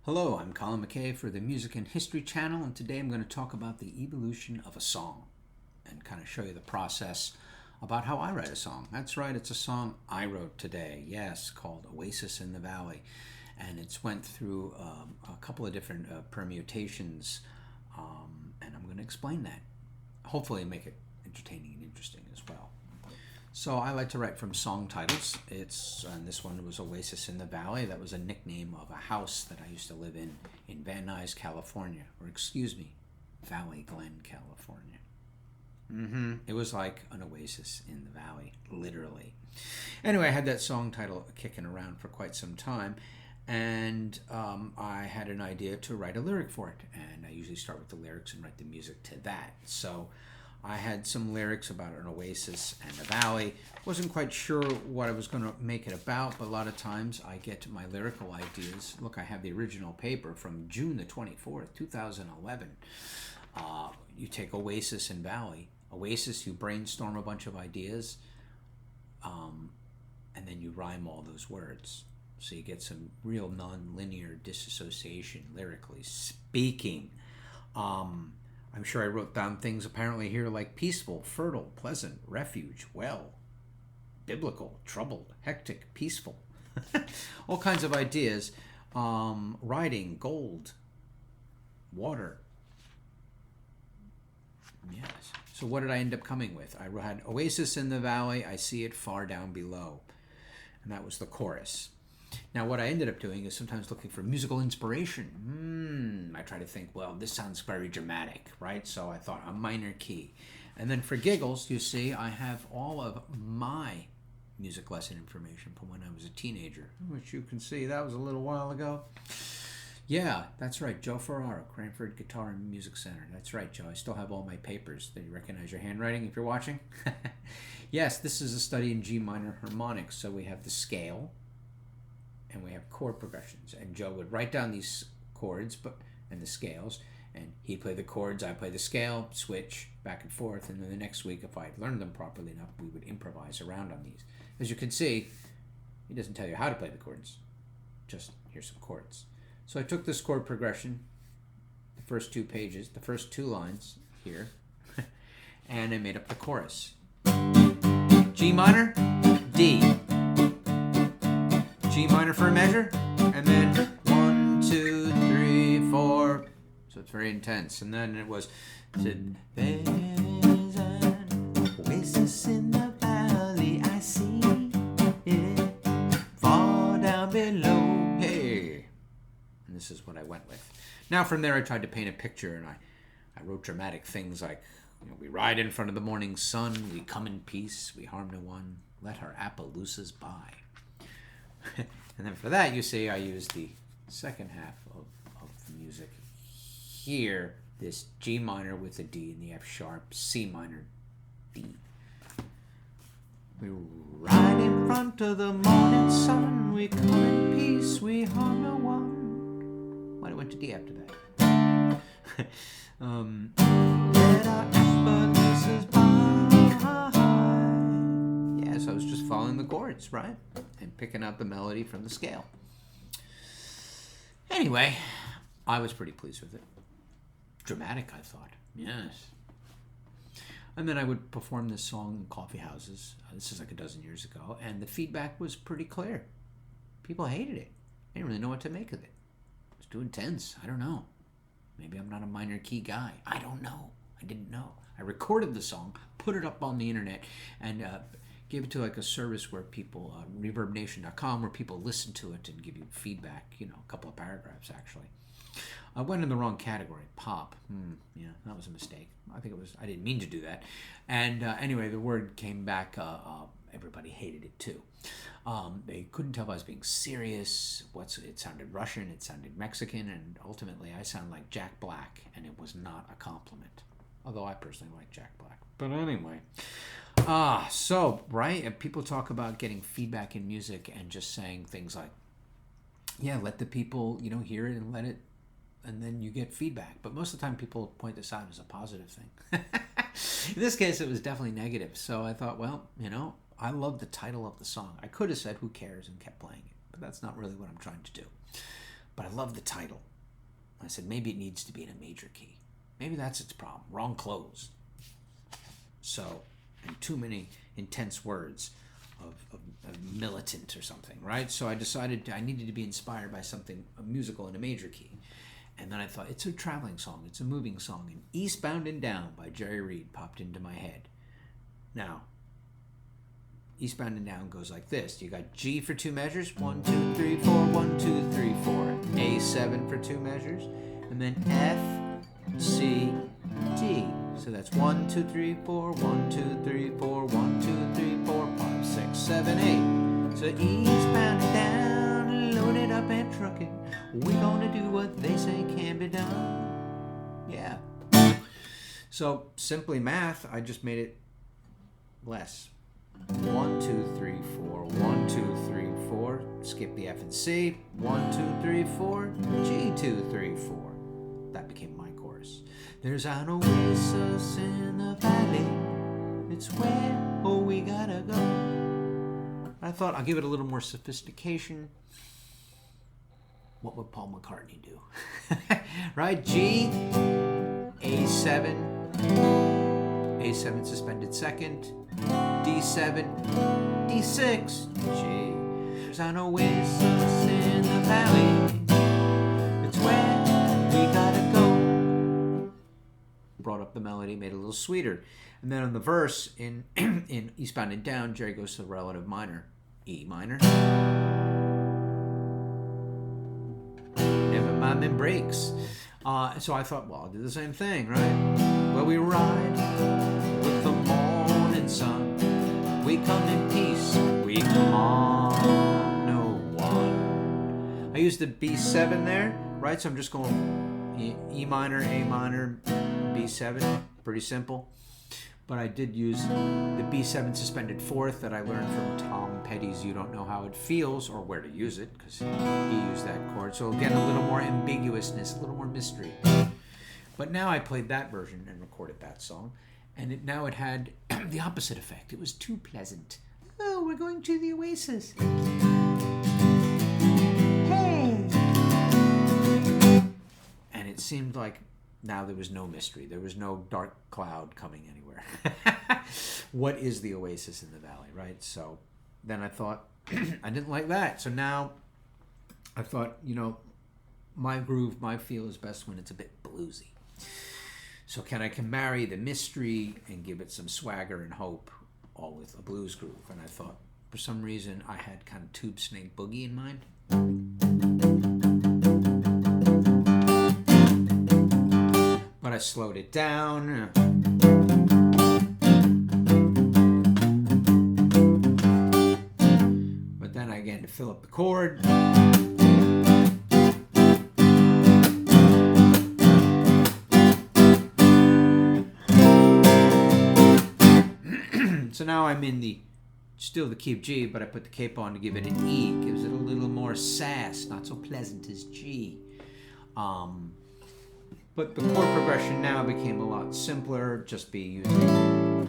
Hello, I'm Colin McKay for the Music and History channel, and today I'm going to talk about the evolution of a song and kind of show you the process about how I write a song. That's right, it's a song I wrote today, yes, called Oasis in the Valley, and it's went through a couple of different permutations, and I'm going to explain that. Hopefully make it entertaining and interesting as well. So I like to write from song titles. And this one was Oasis in the Valley. That was a nickname of a house that I used to live in Van Nuys, California. Or excuse me, Valley Glen, California. It was like an oasis in the valley, literally. Anyway, I had that song title kicking around for quite some time. And I had an idea to write a lyric for it. And I usually start with the lyrics and write the music to that. So I had some lyrics about an oasis and a valley. Wasn't quite sure what I was going to make it about, but a lot of times I get my lyrical ideas. Look, I have the original paper from June the 24th, 2011. You take oasis and valley. Oasis, you brainstorm a bunch of ideas, and then you rhyme all those words. So you get some real non-linear disassociation lyrically speaking. I'm sure I wrote down things apparently here like peaceful, fertile, pleasant, refuge, well, biblical, troubled, hectic, peaceful. All kinds of ideas. Riding, gold, water. Yes. So what did I end up coming with? I had Oasis in the Valley, I see it far down below. And that was the chorus. Now, what I ended up doing is sometimes looking for musical inspiration. I try to think, well, this sounds very dramatic, right? So I thought a minor key. And then for giggles, you see, I have all of my music lesson information from when I was a teenager, which you can see that was a little while ago. Yeah, that's right, Joe Ferraro, Cranford Guitar and Music Center. That's right, Joe. I still have all my papers. Do you recognize your handwriting if you're watching? Yes, this is a study in G minor harmonics. So we have the scale, and we have chord progressions. And Joe would write down these chords and the scales, and he'd play the chords, I'd play the scale, switch back and forth, and then the next week, if I'd learned them properly enough, we would improvise around on these. As you can see, he doesn't tell you how to play the chords, just here's some chords. So I took this chord progression, the first two pages, the first two lines here, and I made up the chorus. G minor, D. G minor for a measure, and then 1, 2, 3, 4. So it's very intense. And then it was, there's an oasis in the valley, I see it far down below. Hey, and this is what I went with. Now from there, I tried to paint a picture, and I wrote dramatic things like, we ride in front of the morning sun, we come in peace, we harm no one, let our Appaloosas by. And then for that, you see, I used the second half of the music. Here, this G minor with a D and the F sharp, C minor, D. We ride in front of the morning sun, we come in peace, we harm no one. Why did I went to D after that? Let our Appaloosas by. So I was just following the chords, right? And picking out the melody from the scale. Anyway, I was pretty pleased with it. Dramatic, I thought. Yes. And then I would perform this song in coffee houses. This is like a dozen years ago. And the feedback was pretty clear. People hated it. They didn't really know what to make of it. It was too intense. I don't know. Maybe I'm not a minor key guy. I don't know. I didn't know. I recorded the song, put it up on the internet, and gave it to like a service where people, ReverbNation.com, where people listen to it and give you feedback, a couple of paragraphs actually. I went in the wrong category, pop. Yeah, that was a mistake. I didn't mean to do that. And anyway, the word came back, everybody hated it too. They couldn't tell if I was being serious. It sounded Russian, it sounded Mexican, and ultimately I sound like Jack Black, and it was not a compliment. Although I personally like Jack Black. But anyway. Right? And people talk about getting feedback in music and just saying things like, yeah, let the people, hear it and let it, and then you get feedback. But most of the time people point this out as a positive thing. In this case, it was definitely negative. So I thought, well, I love the title of the song. I could have said, who cares, and kept playing it. But that's not really what I'm trying to do. but I love the title. I said, maybe it needs to be in a major key. Maybe that's its problem. Wrong clothes. So, and too many intense words of militant or something, right? So I decided I needed to be inspired by something, a musical in a major key. And then I thought, it's a traveling song, it's a moving song. And Eastbound and Down by Jerry Reed popped into my head. Now, Eastbound and Down goes like this. You got G for 2 measures, 1, 2, 3, 4, 1, 2, 3, 4. A7 for 2 measures, and then F, C, D. So that's 1, 2, 3, 4, 1, 2, 3, 4, 1, 2, 3, 4, 5, 6, 7, 8. So eastbound and down, load it up and truck it. We gonna do what they say can be done. Yeah. So simply math, I just made it less. 1, 2, 3, 4, 1, 2, 3, 4. Skip the F and C. 1, 2, 3, 4. G, 2, 3, 4. That became my chorus. There's an oasis in the valley. It's where we gotta go. I thought I'll give it a little more sophistication. What would Paul McCartney do? Right? G, A7, A7 suspended second, D7, D6, G. There's an oasis in the valley. It's where we gotta go. Brought up the melody, made it a little sweeter. And then on the verse in Eastbound and Down, Jerry goes to the relative minor, E minor. Never mind them breaks. So I thought, well, I'll do the same thing, right? Well, we ride with the morning sun. We come in peace. We harm no one. I used the B7 there, right? So I'm just going E minor, A minor, B7. Pretty simple. But I did use the B7 suspended fourth that I learned from Tom Petty's You Don't Know How It Feels, or where to use it, because he used that chord. So again, a little more ambiguousness, a little more mystery. But now I played that version and recorded that song, and now it had the opposite effect. It was too pleasant. Oh, we're going to the Oasis. Hey! And it seemed like now there was no mystery. There was no dark cloud coming anywhere. What is the oasis in the valley, right? So then I thought, I didn't like that. So now I thought, my groove, my feel is best when it's a bit bluesy. So I can marry the mystery and give it some swagger and hope, all with a blues groove. And I thought, for some reason, I had kind of Tube Snake Boogie in mind. But I slowed it down. But then I began to fill up the chord. So now I'm in still the key of G, but I put the cape on to give it an E. Gives it a little more sass, not so pleasant as G. But the chord progression now became a lot simpler, just be using.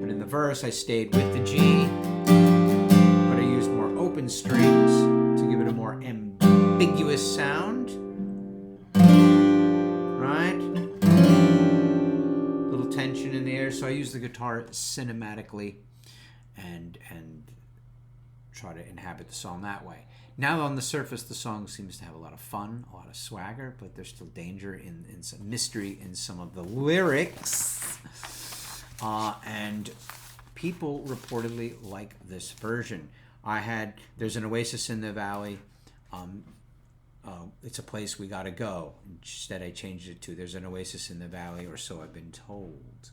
But in the verse, I stayed with the G, but I used more open strings to give it a more ambiguous sound. Right? Little tension in the air, so I use the guitar cinematically and try to inhabit the song that way. Now on the surface, the song seems to have a lot of fun, a lot of swagger, but there's still danger in some mystery in some of the lyrics. And people reportedly like this version. There's an oasis in the valley. It's a place we gotta go. Instead, I changed it to there's an oasis in the valley, or so I've been told.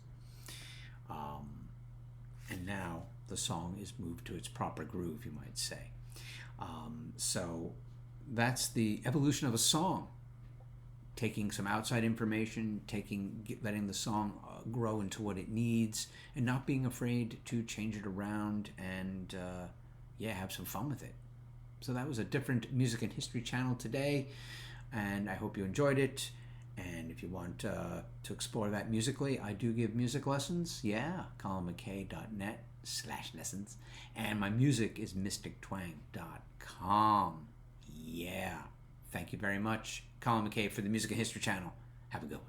And now the song is moved to its proper groove, you might say. So that's the evolution of a song. Taking some outside information, letting the song grow into what it needs, and not being afraid to change it around and have some fun with it. So that was a different Music and History channel today, and I hope you enjoyed it. And if you want to explore that musically, I do give music lessons. Yeah, ColinMcKay.net. mystictwang.com/lessons. And my music is mystictwang.com. Yeah. Thank you very much. Colin McKay for the Music and History Channel. Have a good one.